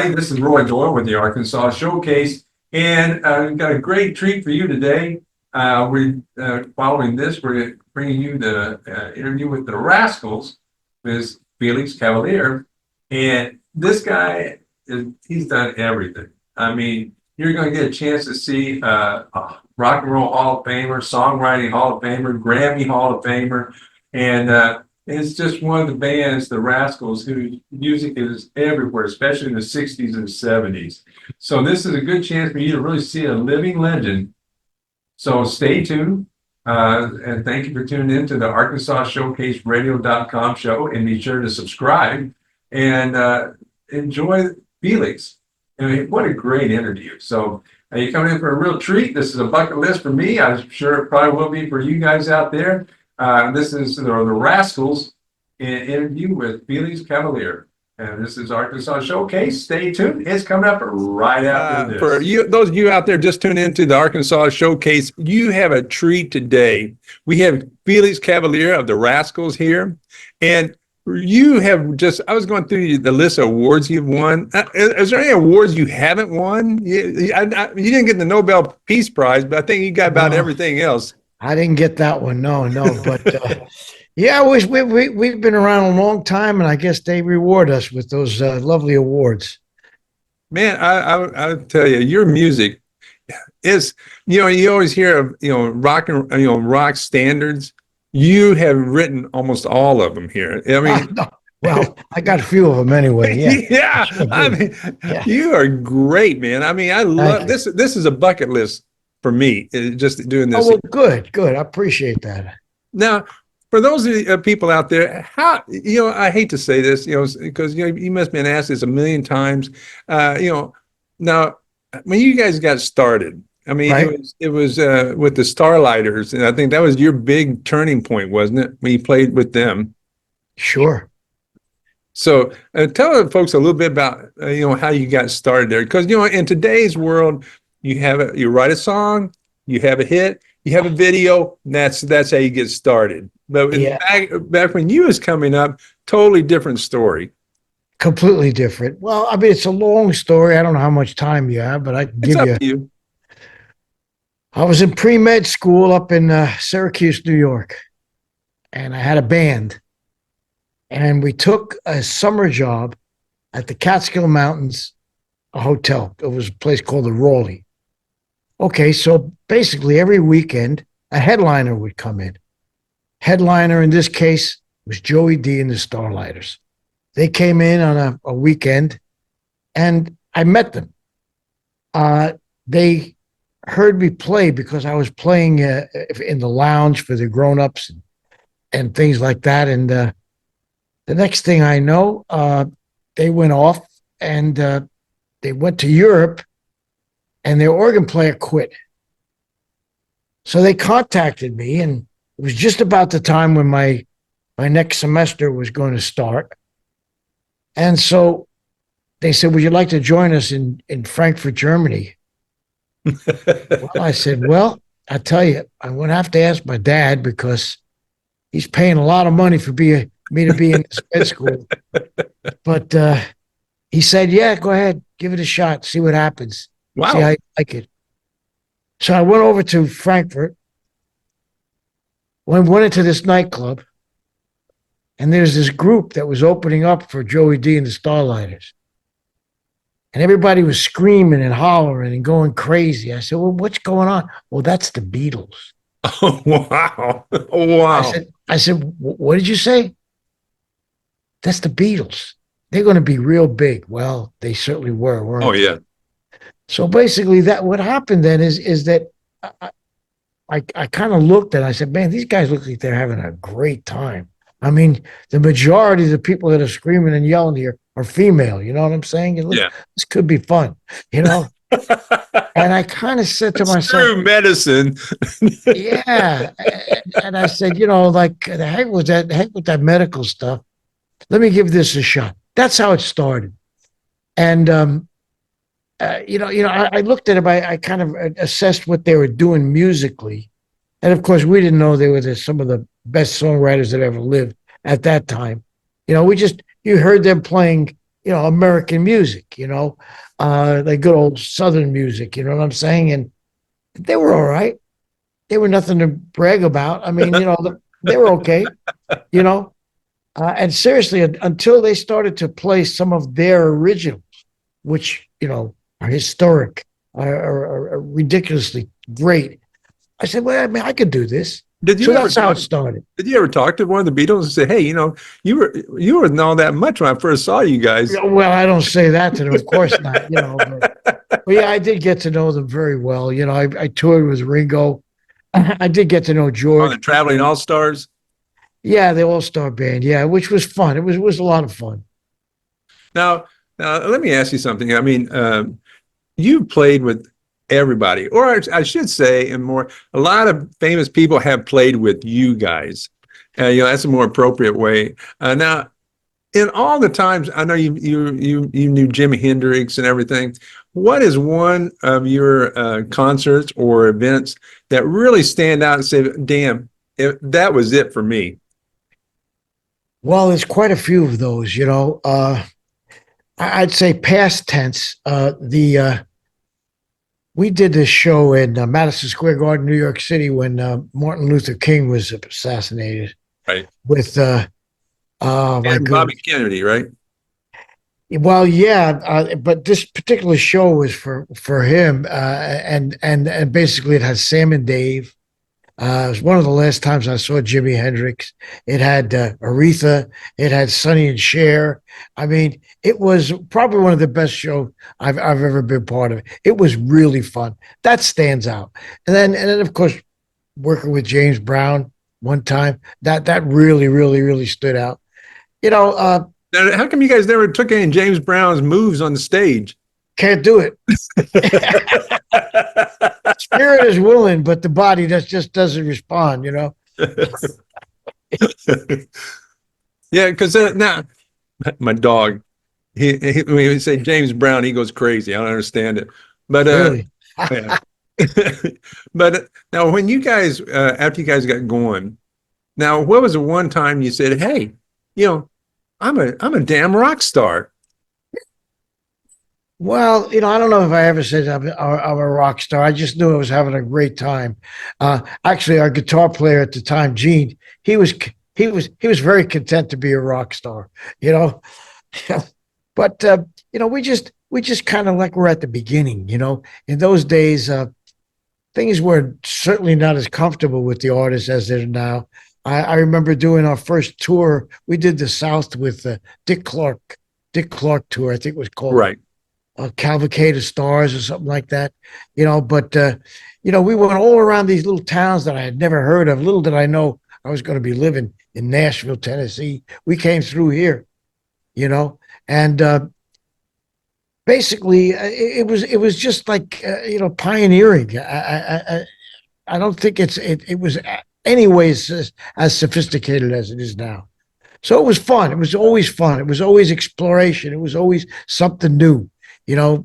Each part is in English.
everybody. This is Roy Doyle with the Arkansas Showcase, and we've got a great treat for you today. Following this, we're bringing you the interview with the Rascals with Felix Cavaliere, and this guy he's done everything. I mean, you're going to get a chance to see a rock and roll Hall of Famer, songwriting Hall of Famer, Grammy Hall of Famer, and it's just one of the bands, the Rascals, whose music is everywhere, especially in the 60s and 70s. So this is a good chance for you to really see a living legend. So stay tuned, and thank you for tuning in to the Arkansas Showcase Radio.com show, and be sure to subscribe and enjoy Felix. I mean, what a great interview. So you're coming in for a real treat. This is a bucket list for me. I'm sure it probably will be for you guys out there. This is the Rascals interview with Felix Cavaliere. And this is Arkansas Showcase. Stay tuned. It's coming up right after this. For you, those of you out there just tuned into the Arkansas Showcase, you have a treat today. We have Felix Cavaliere of the Rascals here. And you have just, I was going through the list of awards you've won. Is there any awards you haven't won? You didn't get the Nobel Peace Prize, but I think you got about everything else. I didn't get that one. No. But yeah, we've been around a long time, and I guess they reward us with those lovely awards. Man, I'll tell you, your music is, you always hear of, rock and, rock standards. You have written almost all of them here. I mean, well, I got a few of them anyway. Yeah. Yeah. Sure, I mean, you are great, man. I mean, I love this. This is a bucket list for me, just doing this. Oh, well, good. I appreciate that. Now, for those people out there, how, I hate to say this, because, you must have been asked this a million times. Now, when you guys got started, I mean, right. it was with the Starlighters, and I think that was your big turning point, wasn't it, when you played with them? Sure. So tell the folks a little bit about, how you got started there. Because, in today's world, you write a song, you have a hit, you have a video, and that's how you get started. But back when you was coming up, totally different story. Completely different. Well, I mean, it's a long story. I don't know how much time you have, but I can give you. I was in pre-med school up in Syracuse, New York, and I had a band. And we took a summer job at the Catskill Mountains, a hotel. It was a place called the Raleigh. Okay, so basically every weekend, a headliner would come in. Headliner in this case was Joey D and the Starlighters. They came in on a weekend, and I met them. They heard me play because I was playing in the lounge for the grown-ups and things like that. And the next thing I know, they went off and they went to Europe, and their organ player quit. So they contacted me, and it was just about the time when my next semester was going to start. And so they said, would you like to join us in Frankfurt, Germany? Well, I said, well, I tell you, I'm going to have to ask my dad because he's paying a lot of money for me to be in this med school. But he said, yeah, go ahead, give it a shot, see what happens. Wow. See how you like it. So I went over to Frankfurt, went into this nightclub, and there's this group that was opening up for Joey D and the Starlighters. And everybody was screaming and hollering and going crazy. I said, well, what's going on? Well, that's the Beatles. Oh, wow. Oh, wow. I said, what did you say? That's the Beatles. They're going to be real big. Well, they certainly were, weren't they? Oh, yeah. So basically what happened then is that I kind of looked and I said, man, these guys look like they're having a great time. I mean, the majority of the people that are screaming and yelling here are female. You know what I'm saying? This could be fun, And I kind of said to myself, true medicine. Yeah. And I said, like, the heck with that medical stuff. Let me give this a shot. That's how it started. And, I looked at it. I kind of assessed what they were doing musically. And of course, we didn't know they were some of the best songwriters that ever lived at that time. You heard them playing, American music, like good old Southern music, you know what I'm saying? And they were all right. They were nothing to brag about. I mean, they were okay, you know. And seriously, until they started to play some of their originals, which are historic, are ridiculously great. I said, well, I mean, I could do this. Did you So ever that's how it started. Did you ever talk to one of the Beatles and say, "Hey, you were not all that much when I first saw you guys"? Well, I don't say that to them, of course not. But yeah, I did get to know them very well. I toured with Ringo. I did get to know On George. the Traveling All Stars. Yeah, the All Star Band. Yeah, which was fun. It was a lot of fun. Now, let me ask you something. I mean, you played with everybody, or I should say, and more, a lot of famous people have played with you guys. That's a more appropriate way. Now, in all the times, I know you knew Jimi Hendrix and everything. What is one of your concerts or events that really stand out and say, "Damn, that was it for me"? Well, there's quite a few of those. I'd say past tense. The We did this show in Madison Square Garden, New York City, when Martin Luther King was assassinated. Right. With oh my And God. Bobby Kennedy, right? Well, yeah, but this particular show was for him, and basically it had Sam and Dave. It was one of the last times I saw Jimi Hendrix. It had Aretha. It had Sonny and Cher. I mean, it was probably one of the best shows I've ever been part of. It was really fun. That stands out. And then of course, working with James Brown one time, that really, really, really stood out. You know, uh, Now, how come you guys never took any James Brown's moves on the stage? can't do it. Spirit is willing, but the body just doesn't respond. Yeah, because now my dog, when you say James Brown, he goes crazy. I don't understand it, but Really. yeah. But now, when you guys, after you guys got going, now what was the one time you said, "Hey, I'm a damn rock star"? Well, I don't know if I ever said I'm a rock star. I just knew I was having a great time. Actually, our guitar player at the time, Gene, he was very content to be a rock star. You know, but we just kind of like we're at the beginning. In those days, things were certainly not as comfortable with the artists as they're now. I remember doing our first tour. We did the South with Dick Clark tour, I think it was called. Right. Cavalcade of Stars or something like that, but we went all around these little towns that I had never heard of. Little did I know I was going to be living in Nashville, Tennessee. We came through here, and basically it was just like pioneering. I don't think it was anyways as sophisticated as it is now. So it was fun. It was always fun. It was always exploration. It was always something new,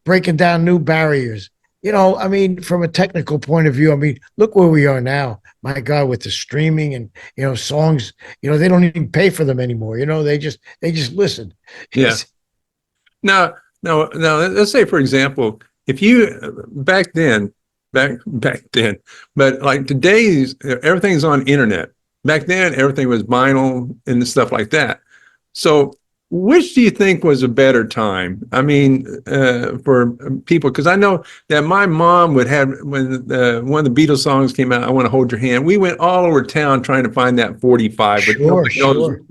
breaking down new barriers. I mean, from a technical point of view, I mean, look where we are now. My God, with the streaming and, songs, they don't even pay for them anymore. They just listen. Yeah. Now, let's say, for example, if you back then, but like today's, everything's on internet. Back then, everything was vinyl and stuff like that. So, which do you think was a better time? I mean, for people, because I know that my mom would have, when one of the Beatles songs came out, "I Want to Hold Your Hand," we went all over town trying to find that 45, but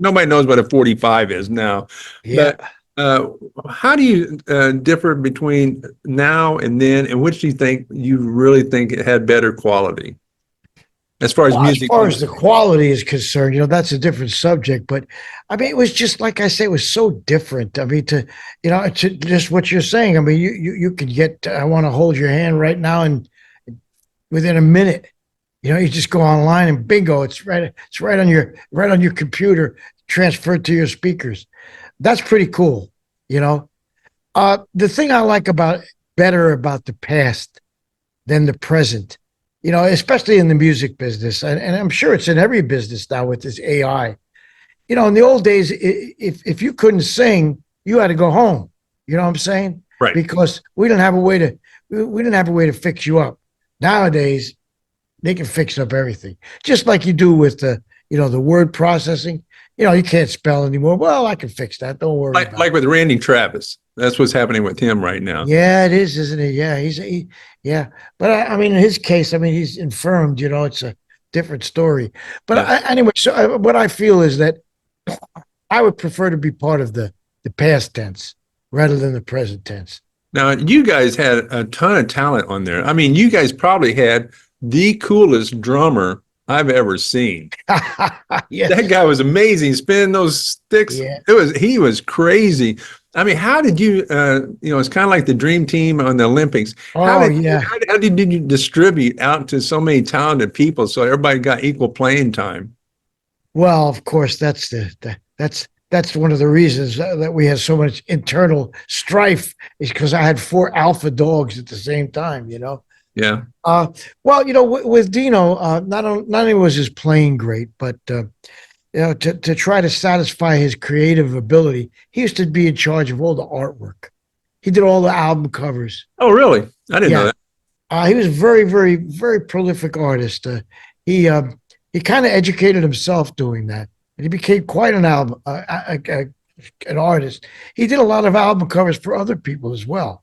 nobody knows what a 45 is now. Yeah. But how do you differ between now and then, and which do you really think it had better quality? As far as Well, music, as far as the quality is concerned, that's a different subject. But I mean, it was just like I say, it was so different. I mean, to just what you're saying. I mean, you could get "I Want to Hold Your Hand" right now, and within a minute, you just go online and bingo, it's right on your computer, transferred to your speakers. That's pretty cool. The thing I like better about the past than the present, especially in the music business, and I'm sure it's in every business now with this AI. In the old days, if you couldn't sing, you had to go home. You know what I'm saying? Right. Because we didn't have a way to we didn't have a way to fix you up. Nowadays, they can fix up everything, just like you do with the word processing. You can't spell anymore. Well, I can fix that. Don't worry about Like it. with Randy Travis. That's what's happening with him right now. Yeah, it is, isn't it? Yeah, yeah. But I mean, in his case, I mean, he's infirmed. It's a different story. But Yeah. anyway, so what I feel is that I would prefer to be part of the past tense rather than the present tense. Now, you guys had a ton of talent on there. I mean, you guys probably had the coolest drummer I've ever seen. Yeah, That guy was amazing, spinning those sticks. yeah. He was crazy. I mean, how did you, it's kind of like the dream team on the Olympics. Oh, yeah. How did you distribute out to so many talented people so everybody got equal playing time? Well, of course, that's one of the reasons that we had so much internal strife is because I had four alpha dogs at the same time. Yeah. Well, with Dino, not only was his playing great, but to try to satisfy his creative ability, he used to be in charge of all the artwork. He did all the album covers. Oh, really? I didn't know Yeah, that. he was a very, very, very prolific artist. He uh, he kind of educated himself doing that, and he became quite an artist. He did a lot of album covers for other people as well.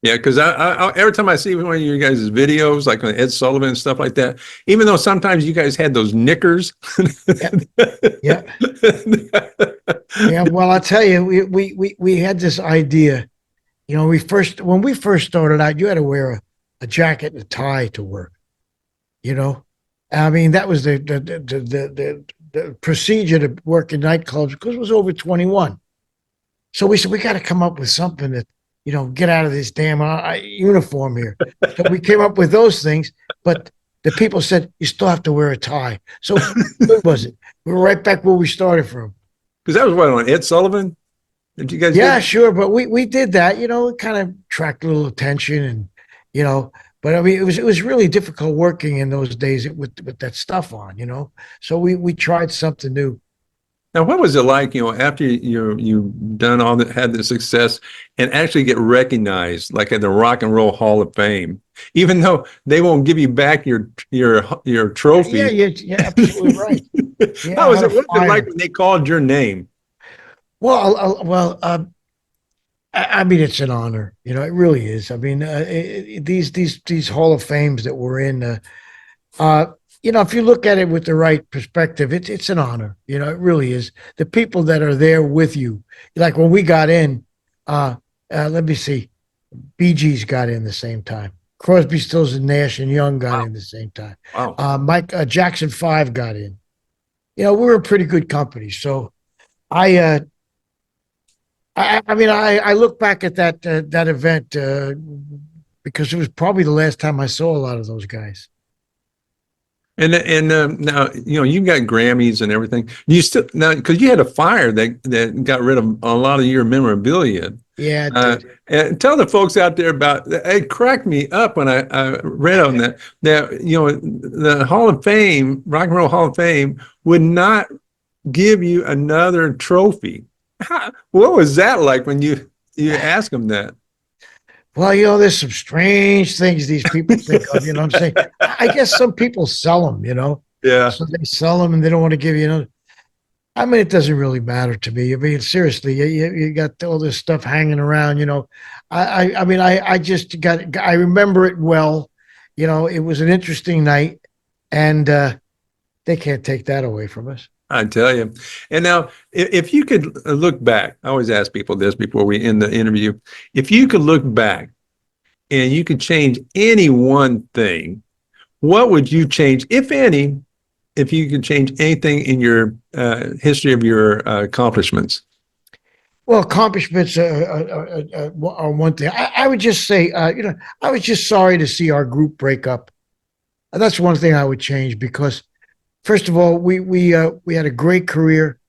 Yeah, because every time I see one of you guys' videos, like on Ed Sullivan and stuff like that, even though sometimes you guys had those knickers. Yeah, yeah, yeah. Well, I'll tell you, we had this idea. When we first started out, you had to wear a jacket and a tie to work. You know, I mean, that was the procedure to work in nightclubs because it was over 21. So we said we got to come up with something that get out of this damn uniform here. So we came up with those things, but the people said you still have to wear a tie. So what was it? We were right back where we started from. Because that was what on Ed Sullivan? Did you guys? Yeah, sure, but we did that. It kind of attracted a little attention, and you know. But I mean, it was really difficult working in those days with that stuff on. So we tried something new. Now, what was it like, after you done all that, had the success, and actually get recognized, like at the Rock and Roll Hall of Fame, even though they won't give you back your trophy? Yeah, you're absolutely right. Yeah, How I was had it? a What was it like fire. when they called your name? Well, I mean, it's an honor. It really is. I mean, these Hall of Fames that we're in. If you look at it with the right perspective, it's an honor. It really is. The people that are there with you, like when we got in, let me see, Bee Gees got in the same time. Crosby, Stills, and Nash and Young got in the same time. Wow. Mike Jackson 5 got in. We were a pretty good company. So I, I mean, I look back at that event because it was probably the last time I saw a lot of those guys. And now you got Grammys and everything. You still now because you had a fire that got rid of a lot of your memorabilia. Yeah, it Uh, did. and tell the folks out there about it. Cracked me up when I read on that the Hall of Fame, Rock and Roll Hall of Fame, would not give you another trophy. What was that like when you asked them that? Well, there's some strange things these people think of. You know what I'm saying? I guess some people sell them. Yeah. So they sell them and they don't want to give you. I mean, it doesn't really matter to me. I mean, seriously, you got all this stuff hanging around. I mean, I just I remember it well. It was an interesting night, and they can't take that away from us. I tell you. And now, if you could look back, I always ask people this before we end the interview. If you could look back and you could change any one thing, what would you change, if any, if you could change anything in your history of your accomplishments? Well, accomplishments are one thing. I would just say, I was just sorry to see our group break up. That's one thing I would change because, first of all, we had a great career,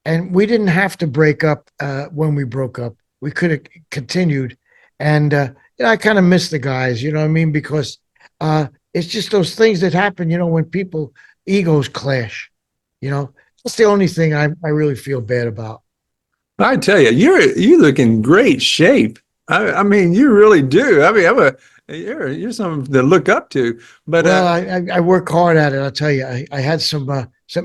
and we didn't have to break up when we broke up. We could have continued, and I kind of miss the guys. You know what I mean? Because it's just those things that happen. When people egos clash. That's the only thing I really feel bad about. I tell you, you look in great shape. I mean, you really do. I mean, you're something to look up to. But Well, I work hard at it. I'll tell you, I had some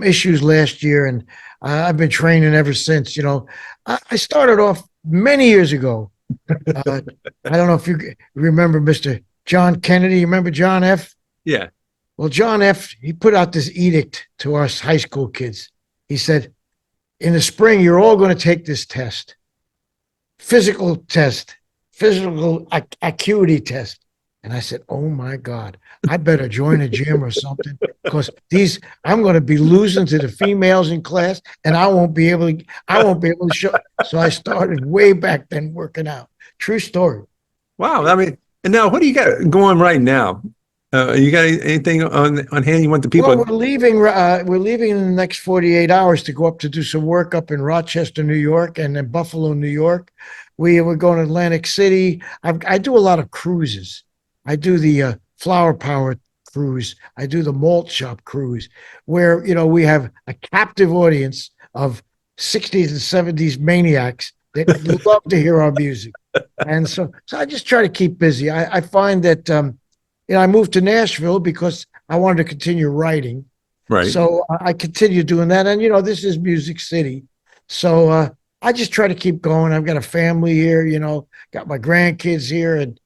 issues last year, and I've been training ever since. You know, I started off many years ago. I don't know if you remember Mr. John Kennedy. You remember John F? yeah, Well, John F. He put out this edict to us high school kids. He said, "In the spring, you're all going to take this test, physical acuity test." And I said, "Oh my God, I better join a gym or something because I'm going to be losing to the females in class, and I won't be able to show." So I started way back then working out. True story. wow. I mean, and now what do you got going right now? You got anything on hand you want the people? Well, we're leaving. We're leaving in the next 48 hours to go up to do some work up in Rochester, New York, and then Buffalo, New York. We're going to Atlantic City. I do a lot of cruises. I do the Flower Power cruise. I do the Malt Shop cruise, where we have a captive audience of 60s and 70s maniacs that love to hear our music, and so I just try to keep busy. I find that I moved to Nashville because I wanted to continue writing. Right. So I continue doing that. And, this is Music City. So I just try to keep going. I've got a family here, got my grandkids here, and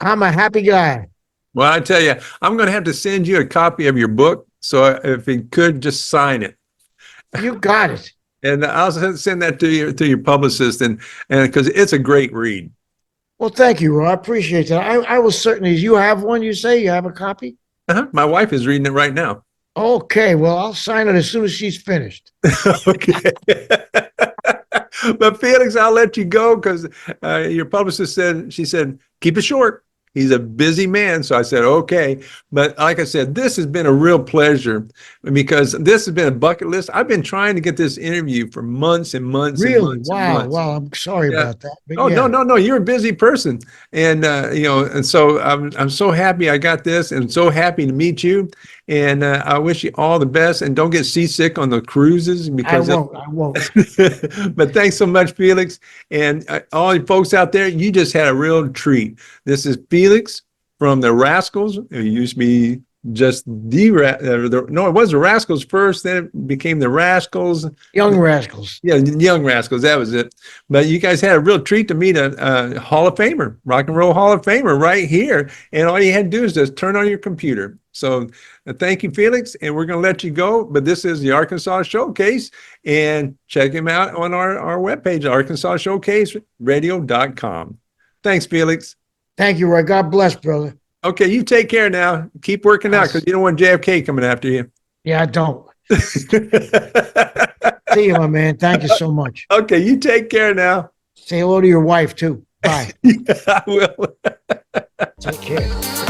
I'm a happy guy. Well, I tell you, I'm going to have to send you a copy of your book. So if you could just sign it. You got it. And I'll send that to your publicist, and because it's a great read. Well, thank you, Ro. I appreciate that. I will certainly. You have one, you say? You have a copy? My wife is reading it right now. Okay. Well, I'll sign it as soon as she's finished. Okay. But Felix, I'll let you go because your publicist she said, keep it short. He's a busy man. So I said, okay. But like I said, this has been a real pleasure because this has been a bucket list. I've been trying to get this interview for months and months. Really? And months Wow. and months. Wow. I'm sorry about that. But Oh, yeah. no. You're a busy person. And, and so I'm so happy I got this and so happy to meet you. And I wish you all the best and don't get seasick on the cruises because I won't. But thanks so much, Felix. And all you folks out there, you just had a real treat. This is Felix from the Rascals. It used to be just no, it was the Rascals first, then it became the Rascals. Young Rascals. Yeah, Young Rascals, that was it. But you guys had a real treat to meet a Hall of Famer, Rock and Roll Hall of Famer right here. And all you had to do is just turn on your computer. So thank you, Felix. And we're going to let you go. But this is the Arkansas Showcase. And check him out on our webpage, arkansasshowcaseradio.com. Thanks, Felix. Thank you, Roy. God bless, brother. Okay, you take care now. Keep working out because you don't want JFK coming after you. Yeah, I don't. See you, my man. Thank you so much. Okay, you take care now. Say hello to your wife, too. Bye. I will. Take care.